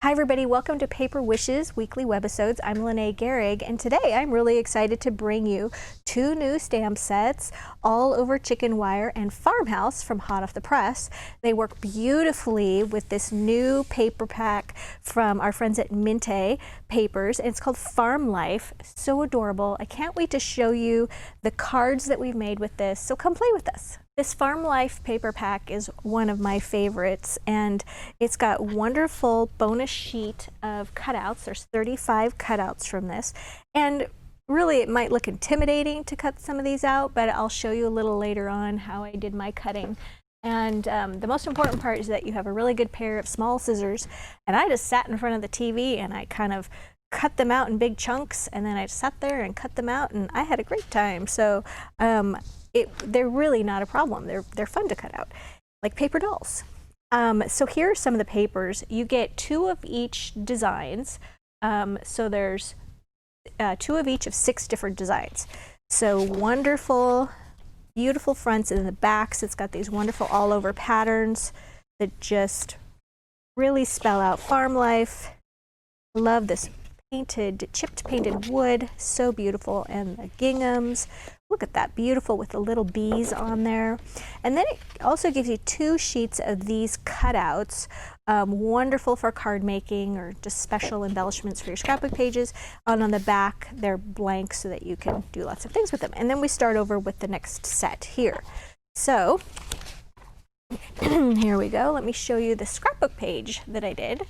Hi everybody, welcome to Paper Wishes Weekly Webisodes. I'm Lene Gehrig, and today I'm really excited to bring you two new stamp sets, All Over Chicken Wire and Farmhouse from Hot Off the Press. They work beautifully with this new paper pack from our friends at Minte Papers, and it's called Farm Life. So adorable. I can't wait to show you the cards that we've made with this, so come play with us. This Farm Life paper pack is one of my favorites, and it's got wonderful bonus sheet of cutouts. There's 35 cutouts from this, and really it might look intimidating to cut some of these out, but I'll show you a little later on how I did my cutting. And the most important part is that you have a really good pair of small scissors, and I just sat in front of the TV and I kind of cut them out in big chunks, and then I sat there and cut them out, and I had a great time. So they're really not a problem. They're fun to cut out, like paper dolls. So here are some of the papers. You get two of each designs. So there's two of each of 6 different designs. So wonderful, beautiful fronts, and the backs. It's got these wonderful all over patterns that just really spell out farm life. Love this chipped painted wood, so beautiful, and the ginghams. Look at that, beautiful with the little bees on there. And then it also gives you 2 sheets of these cutouts, wonderful for card making or just special embellishments for your scrapbook pages. And on the back, they're blank so that you can do lots of things with them. And then we start over with the next set here. So here we go. Let me show you the scrapbook page that I did.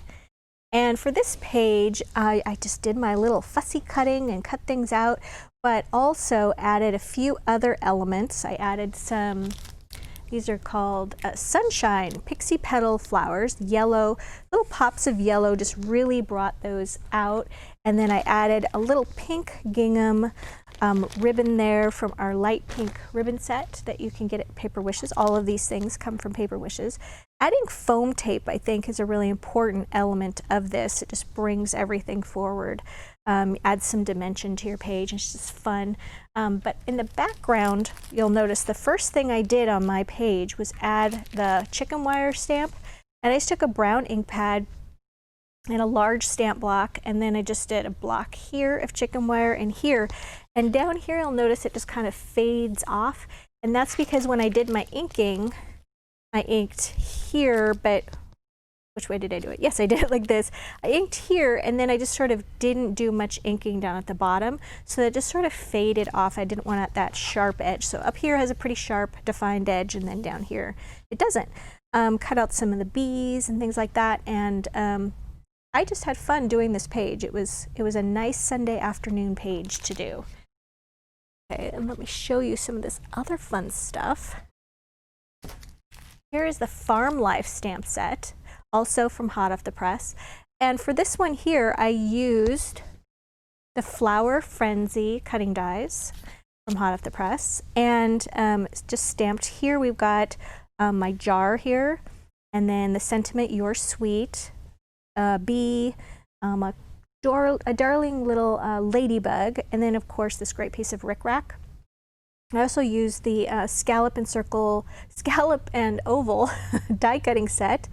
And for this page, I just did my little fussy cutting and cut things out, but also added a few other elements. I added some, these are called sunshine pixie petal flowers, yellow, little pops of yellow, just really brought those out. And then I added a little pink gingham ribbon there from our light pink ribbon set that you can get at Paper Wishes. All of these things come from Paper Wishes. Adding foam tape, I think, is a really important element of this. It just brings everything forward, adds some dimension to your page. It's just fun. But in the background, you'll notice the first thing I did on my page was add the chicken wire stamp. And I just took a brown ink pad and a large stamp block, and then I just did a block here of chicken wire and here. And down here, you'll notice it just kind of fades off. And that's because when I did my inking, I inked here, but which way did I do it? Yes, I did it like this. I inked here, and then I just sort of didn't do much inking down at the bottom, so that just sort of faded off. I didn't want that sharp edge. So up here has a pretty sharp, defined edge, and then down here it doesn't. Cut out some of the bees and things like that, and I just had fun doing this page. It was a nice Sunday afternoon page to do. Okay, and let me show you some of this other fun stuff. Here is the Farm Life stamp set, also from Hot Off the Press. And for this one here, I used the Flower Frenzy cutting dies from Hot Off the Press. And just stamped here, we've got my jar here, and then the sentiment, You're Sweet, bee, a darling little ladybug, and then of course this great piece of rickrack. I also used the scallop and oval die cutting set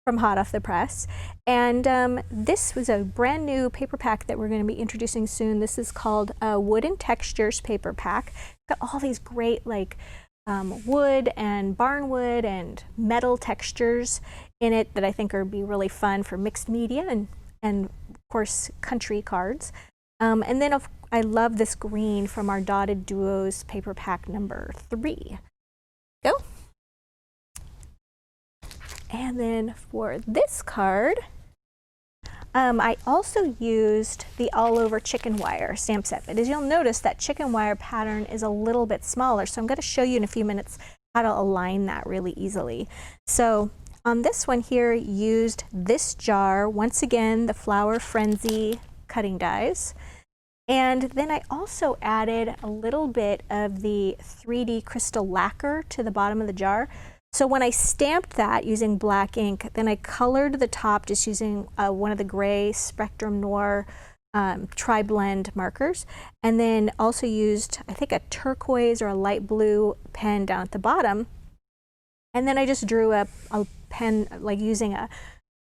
from Hot Off the Press. And this was a brand new paper pack that we're going to be introducing soon. This is called Wooden Textures paper pack. It's got all these great like wood and barnwood and metal textures in it that I think are be really fun for mixed media and of course country cards. And then I love this green from our Dotted Duos paper pack number 3. Go. And then for this card, I also used the All Over Chicken Wire stamp set. But as you'll notice, that chicken wire pattern is a little bit smaller. So I'm going to show you in a few minutes how to align that really easily. So on this one here, used this jar, once again, the Flower Frenzy cutting dies. And then I also added a little bit of the 3D crystal lacquer to the bottom of the jar. So when I stamped that using black ink, then I colored the top just using one of the gray Spectrum Noir tri-blend markers, and then also used, I think, a turquoise or a light blue pen down at the bottom. And then I just drew a pen, like using a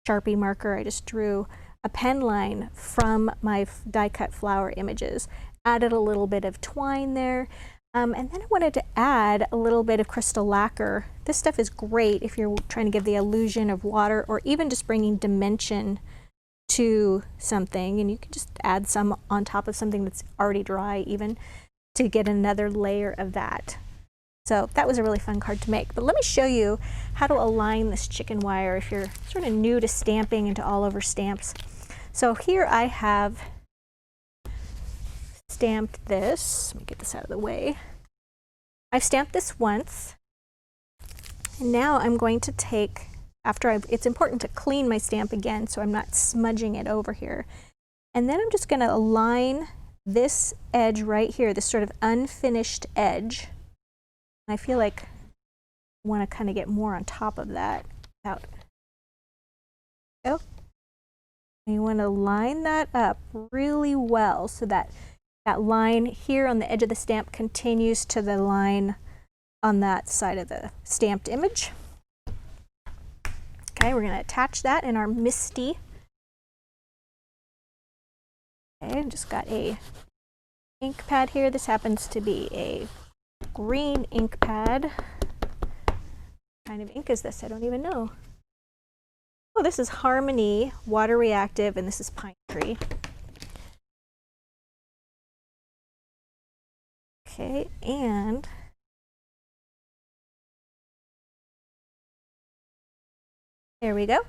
Sharpie marker, I just drew a pen line from my die cut flower images, added a little bit of twine there, and then I wanted to add a little bit of crystal lacquer. This stuff is great if you're trying to give the illusion of water or even just bringing dimension to something, and you can just add some on top of something that's already dry even to get another layer of that. So that was a really fun card to make. But let me show you how to align this chicken wire if you're sort of new to stamping and to all over stamps. So here I have stamped this. Let me get this out of the way. I've stamped this once, and now I'm going to take, it's important to clean my stamp again so I'm not smudging it over here. And then I'm just going to align this edge right here, this sort of unfinished edge. I feel like I want to kind of get more on top of that. Out. Oh. You want to line that up really well so that that line here on the edge of the stamp continues to the line on that side of the stamped image. Okay, we're going to attach that in our MISTI. Okay, I just got a ink pad here. This happens to be a green ink pad. What kind of ink is this? I don't even know. Oh, this is Harmony Water Reactive, and this is Pine Tree. Okay, and there we go.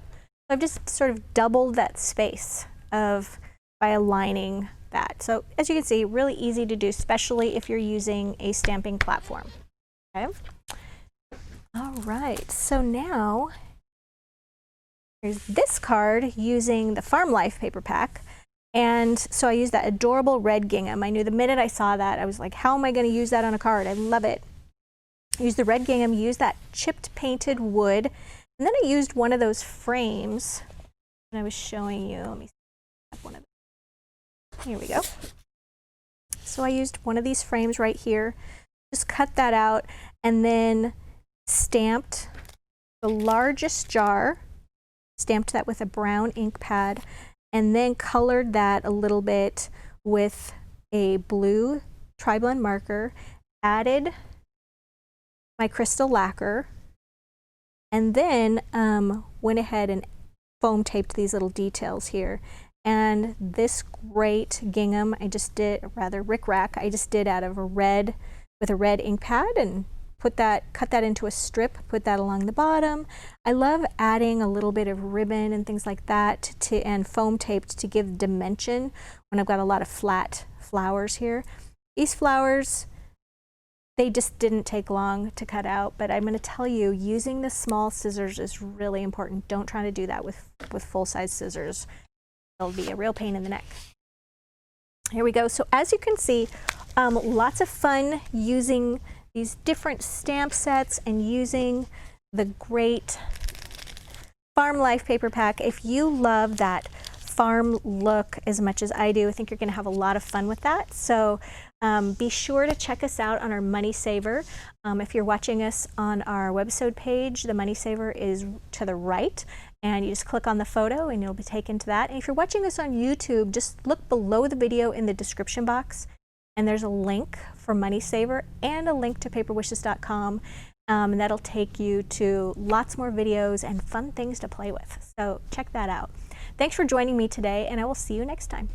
I've just sort of doubled that space by aligning that. So as you can see, really easy to do, especially if you're using a stamping platform. Okay. All right, so now here's this card using the Farm Life paper pack. And so I used that adorable red gingham. I knew the minute I saw that, I was like, how am I going to use that on a card? I love it. I used the red gingham, used that chipped painted wood, and then I used one of those frames that I was showing you. Let me see one of them. Here we go. So I used one of these frames right here, just cut that out, and then stamped the largest jar, stamped that with a brown ink pad, and then colored that a little bit with a blue tri-blend marker, added my crystal lacquer, and then went ahead and foam taped these little details here. And this great gingham I just did, rather rickrack, I just did out of a red, with a red ink pad, and cut that into a strip, put that along the bottom. I love adding a little bit of ribbon and things like that and foam taped to give dimension when I've got a lot of flat flowers here. These flowers, they just didn't take long to cut out, but I'm going to tell you, using the small scissors is really important. Don't try to do that with full-size scissors. It'll be a real pain in the neck. Here we go. So as you can see, lots of fun using these different stamp sets and using the great Farm Life paper pack. If you love that farm look as much as I do, I think you're going to have a lot of fun with that. So be sure to check us out on our Money Saver. If you're watching us on our Webisode page, the Money Saver is to the right, and you just click on the photo and you'll be taken to that. And if you're watching us on YouTube, just look below the video in the description box, and there's a link for Money Saver and a link to paperwishes.com, and that'll take you to lots more videos and fun things to play with. So check that out. Thanks for joining me today, and I will see you next time.